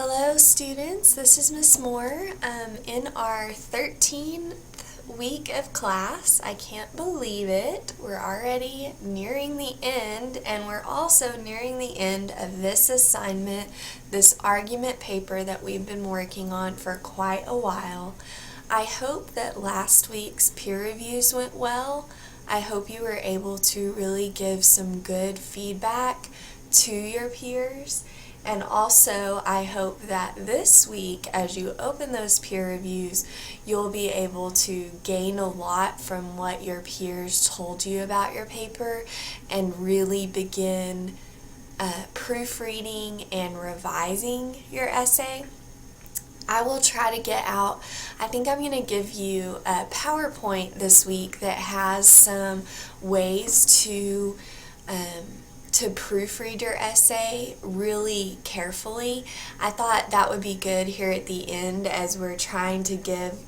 Hello students, this is Miss Moore. In our 13th week of class, I can't believe it, we're already nearing the end, and we're also nearing the end of this assignment, this argument paper that we've been working on for quite a while. I hope that last week's peer reviews went well. I hope you were able to really give some good feedback to your peers. And also, I hope that this week, as you open those peer reviews, you'll be able to gain a lot from what your peers told you about your paper and really begin proofreading and revising your essay. I will try to get out, I think I'm going to give you a PowerPoint this week that has some ways to proofread your essay really carefully. I thought that would be good here at the end as we're trying to give,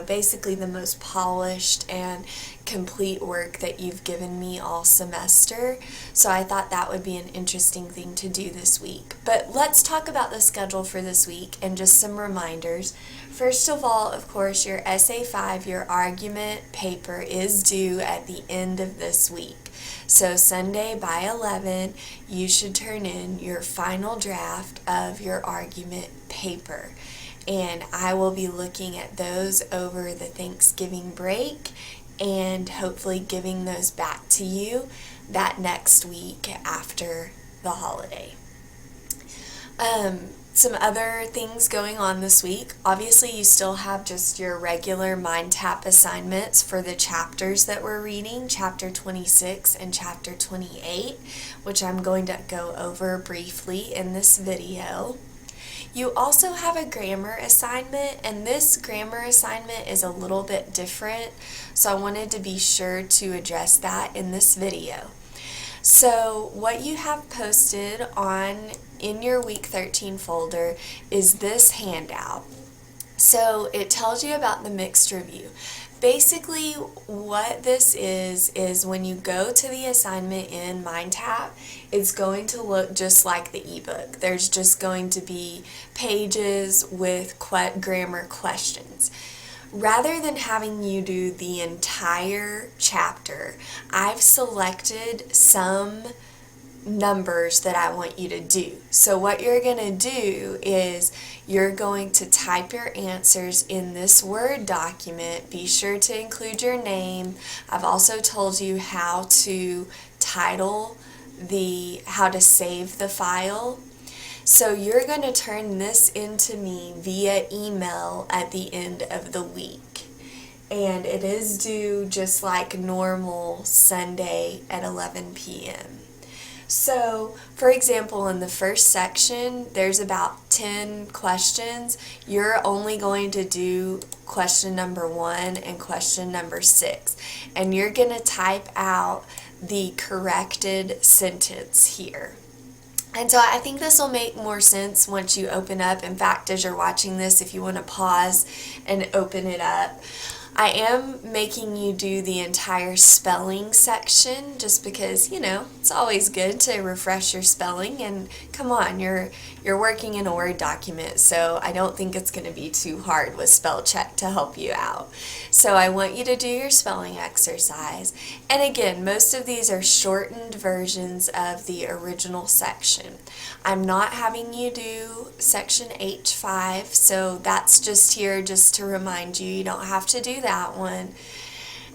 basically the most polished and complete work that you've given me all semester. So I thought that would be an interesting thing to do this week. But let's talk about the schedule for this week and just some reminders. First of all, of course, your Essay 5, your argument paper, is due at the end of this week. So Sunday by 11, you should turn in your final draft of your argument paper. And I will be looking at those over the Thanksgiving break and hopefully giving those back to you that next week after the holiday. Some other things going on this week. Obviously, you still have just your regular MindTap assignments for the chapters that we're reading, Chapter 26 and Chapter 28, which I'm going to go over briefly in this video. You also have a grammar assignment, and this grammar assignment is a little bit different, so I wanted to be sure to address that in this video. So what you have posted in your week 13 folder is this handout. So it tells you about the mixed review. Basically what this is when you go to the assignment in MindTap, it's going to look just like the ebook. There's just going to be pages with grammar questions. Rather than having you do the entire chapter, I've selected some numbers that I want you to do. So what you're going to do is you're going to type your answers in this Word document. Be sure to include your name. I've also told you how to how to save the file. So you're going to turn this into me via email at the end of the week. And it is due just like normal Sunday at 11 p.m. So, for example, in the first section, there's about 10 questions. You're only going to do question number 1 and question number 6. And you're going to type out the corrected sentence here. And so I think this will make more sense once you open up. In fact, as you're watching this, if you want to pause and open it up, I am making you do the entire spelling section just because, it's always good to refresh your spelling, and come on, you're working in a Word document, so I don't think it's going to be too hard with spell check to help you out. So I want you to do your spelling exercise. And again, most of these are shortened versions of the original section. I'm not having you do section H5, so that's just here just to remind you. You don't have to do that one.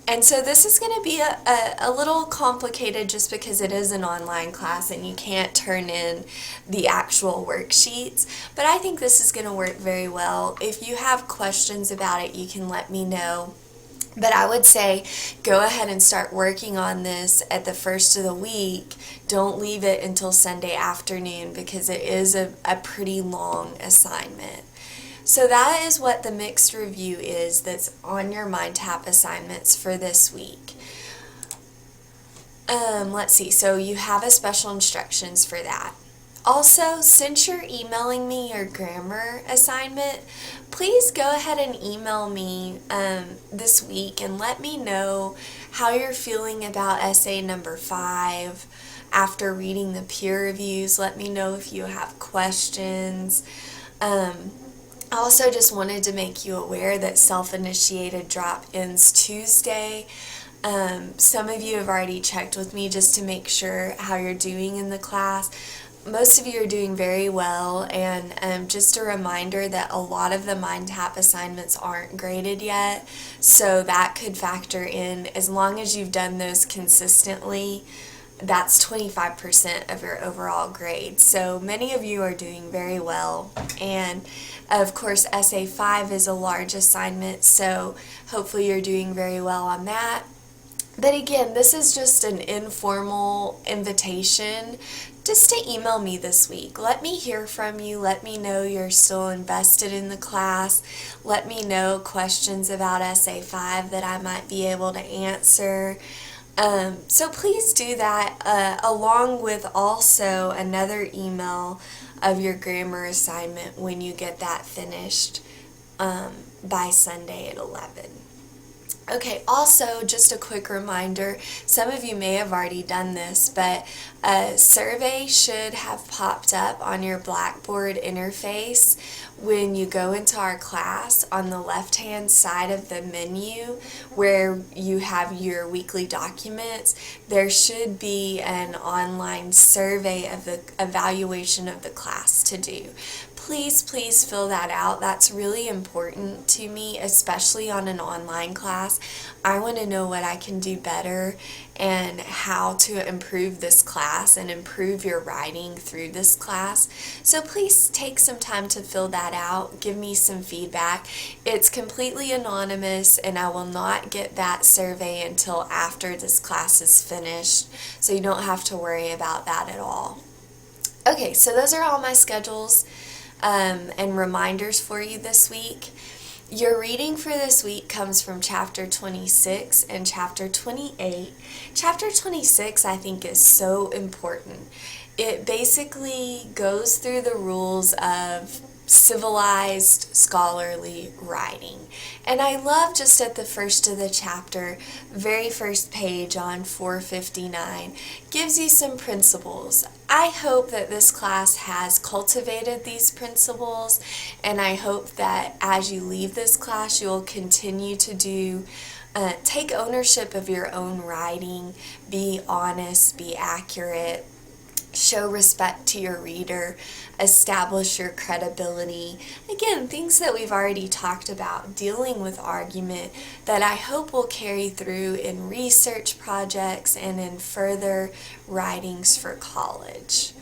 And so this is going to be a little complicated just because it is an online class and you can't turn in the actual worksheets, but I think this is going to work very well. If you have questions about it, you can let me know. But I would say go ahead and start working on this at the first of the week. Don't leave it until Sunday afternoon because it is a pretty long assignment. So that is what the mixed review is that's on your MindTap assignments for this week. Let's see, so you have a special instructions for that. Also, since you're emailing me your grammar assignment, please go ahead and email me this week and let me know how you're feeling about essay number 5, after reading the peer reviews. Let me know if you have questions. I also just wanted to make you aware that self-initiated drop ends Tuesday. Some of you have already checked with me just to make sure how you're doing in the class. Most of you are doing very well, and just a reminder that a lot of the MindTap assignments aren't graded yet, so that could factor in. As long as you've done those consistently, that's 25% of your overall grade. So many of you are doing very well, and of course Essay 5 is a large assignment, so hopefully you're doing very well on that. But again, this is just an informal invitation just to email me this week. Let me hear from you. Let me know you're still invested in the class. Let me know questions about Essay 5 that I might be able to answer. So please do that, along with also another email of your grammar assignment when you get that finished by Sunday at 11. Okay, also just a quick reminder, some of you may have already done this, but a survey should have popped up on your Blackboard interface when you go into our class. On the left-hand side of the menu where you have your weekly documents, there should be an online survey of the evaluation of the class to do. Please fill that out. That's really important to me, especially on an online class. I want to know what I can do better and how to improve this class and improve your writing through this class. So please take some time to fill that out. Give me some feedback. It's completely anonymous, and I will not get that survey until after this class is finished, so you don't have to worry about that at all. Okay, so those are all my schedules and reminders for you this week. Your reading for this week comes from Chapter 26 and Chapter 28. Chapter 26, I think, is so important. It basically goes through the rules of civilized scholarly writing. And I love just at the first of the chapter, very first page on 459, gives you some principles. I hope that this class has cultivated these principles, and I hope that as you leave this class, you'll continue to take ownership of your own writing, be honest, be accurate, show respect to your reader, establish your credibility. Again, things that we've already talked about, dealing with argument, that I hope will carry through in research projects and in further writings for college.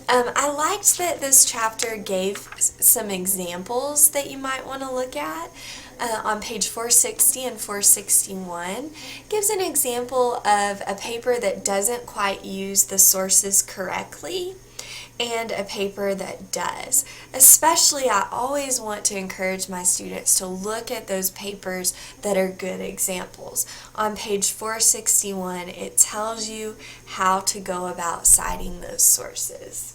I liked that this chapter gave some examples that you might want to look at. On page 460 and 461, gives an example of a paper that doesn't quite use the sources correctly and a paper that does. Especially, I always want to encourage my students to look at those papers that are good examples. On page 461, it tells you how to go about citing those sources.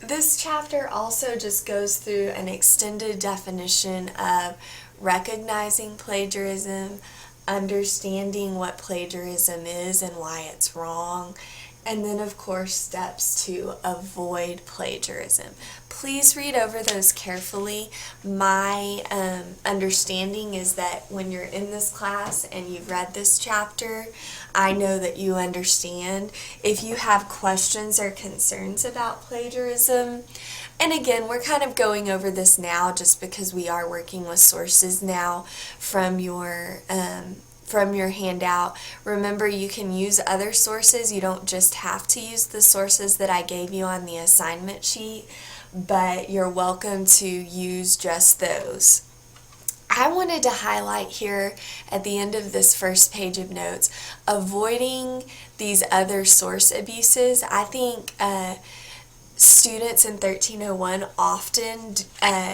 This chapter also just goes through an extended definition of recognizing plagiarism, understanding what plagiarism is and why it's wrong, and then of course steps to avoid plagiarism. Please read over those carefully. My understanding is that when you're in this class and you've read this chapter, I know that you understand. If you have questions or concerns about plagiarism, and again, we're kind of going over this now just because we are working with sources now from your handout. Remember, you can use other sources. You don't just have to use the sources that I gave you on the assignment sheet, but you're welcome to use just those. I wanted to highlight here at the end of this first page of notes, avoiding these other source abuses. I think students in 1301 often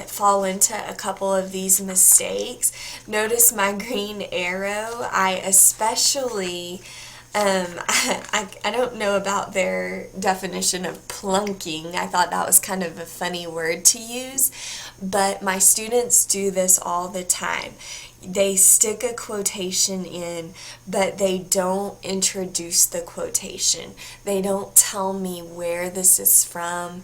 fall into a couple of these mistakes. Notice my green arrow. I especially, I don't know about their definition of plunking. I thought that was kind of a funny word to use, but my students do this all the time. they stick a quotation in, but they don't introduce the quotation. They don't tell me where this is from,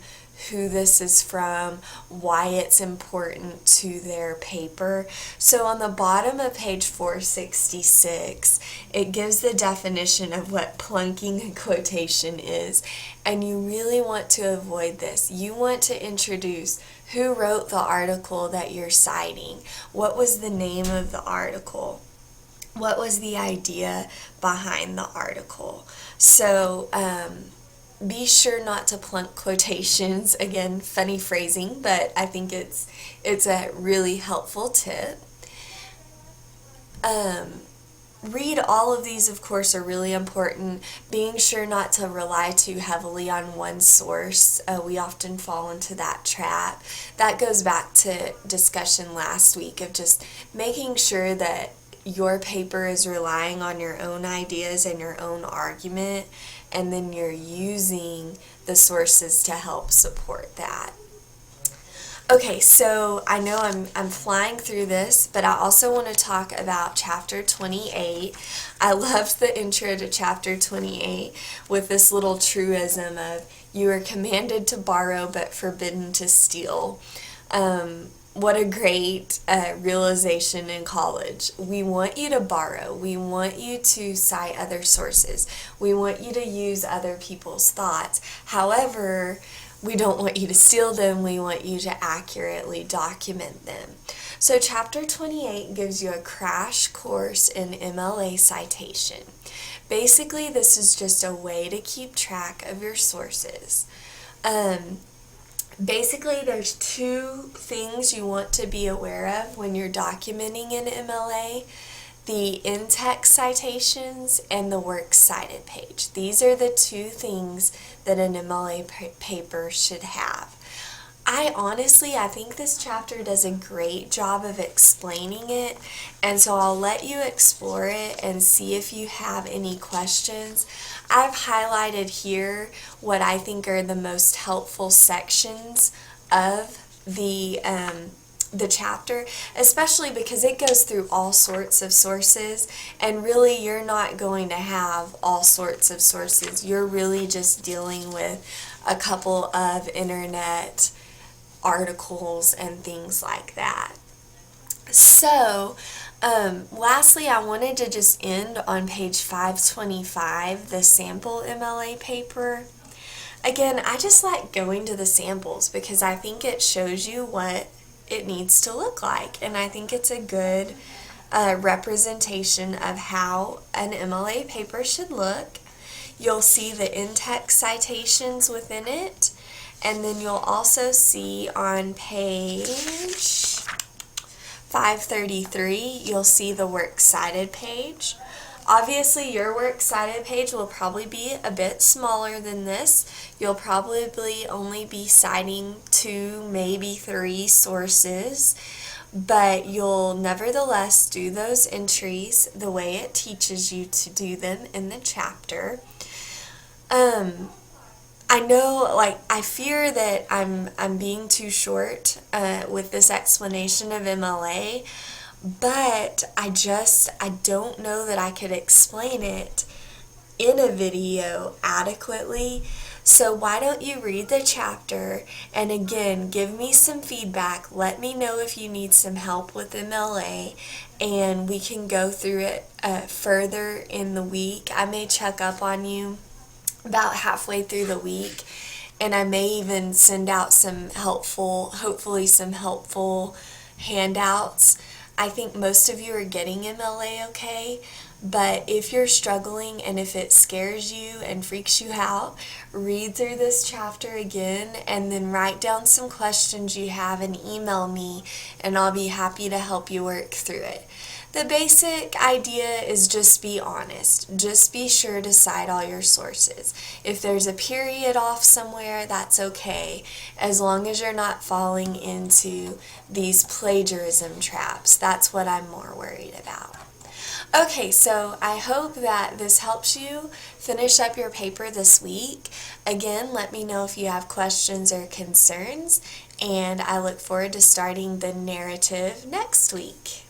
who this is from, why it's important to their paper. So on the bottom of page 466, it gives the definition of what plunking a quotation is. And you really want to avoid this. You want to introduce who wrote the article that you're citing. What was the name of the article? What was the idea behind the article? So, be sure not to plunk quotations. Again, funny phrasing, but I think it's a really helpful tip. Read all of these, of course, are really important. Being sure not to rely too heavily on one source. We often fall into that trap. That goes back to discussion last week of just making sure that your paper is relying on your own ideas and your own argument, and then you're using the sources to help support that. Okay, so I know I'm flying through this, but I also want to talk about chapter 28. I loved the intro to chapter 28 with this little truism of you are commanded to borrow but forbidden to steal. What a great realization in college. We want you to borrow. We want you to cite other sources. We want you to use other people's thoughts. However, we don't want you to steal them. We want you to accurately document them. So chapter 28 gives you a crash course in MLA citation. Basically, this is just a way to keep track of your sources. Basically, there's two things you want to be aware of when you're documenting an MLA: the in-text citations and the works cited page. These are the two things that an MLA paper should have. I think this chapter does a great job of explaining it, and so I'll let you explore it and see if you have any questions. I've highlighted here what I think are the most helpful sections of the chapter, especially because it goes through all sorts of sources, and really you're not going to have all sorts of sources. You're really just dealing with a couple of internet articles and things like that. So, lastly, I wanted to just end on page 525, the sample MLA paper. Again, I just like going to the samples because I think it shows you what it needs to look like, and I think it's a good representation of how an MLA paper should look. You'll see the in-text citations within it, and then you'll also see on page 533, you'll see the works cited page. Obviously, your works cited page will probably be a bit smaller than this. You'll probably only be citing 2, maybe 3 sources, but you'll nevertheless do those entries the way it teaches you to do them in the chapter. I know, I fear that I'm being too short with this explanation of MLA, but I don't know that I could explain it in a video adequately. So why don't you read the chapter, and again, give me some feedback. Let me know if you need some help with MLA, and we can go through it further in the week. I may check up on you about halfway through the week, and I may even send out hopefully some helpful handouts. I think most of you are getting MLA okay, but if you're struggling and if it scares you and freaks you out, read through this chapter again and then write down some questions you have and email me, and I'll be happy to help you work through it. The basic idea is just be honest. Just be sure to cite all your sources. If there's a period off somewhere, that's okay, as long as you're not falling into these plagiarism traps. That's what I'm more worried about. Okay, so I hope that this helps you finish up your paper this week. Again, let me know if you have questions or concerns, and I look forward to starting the narrative next week.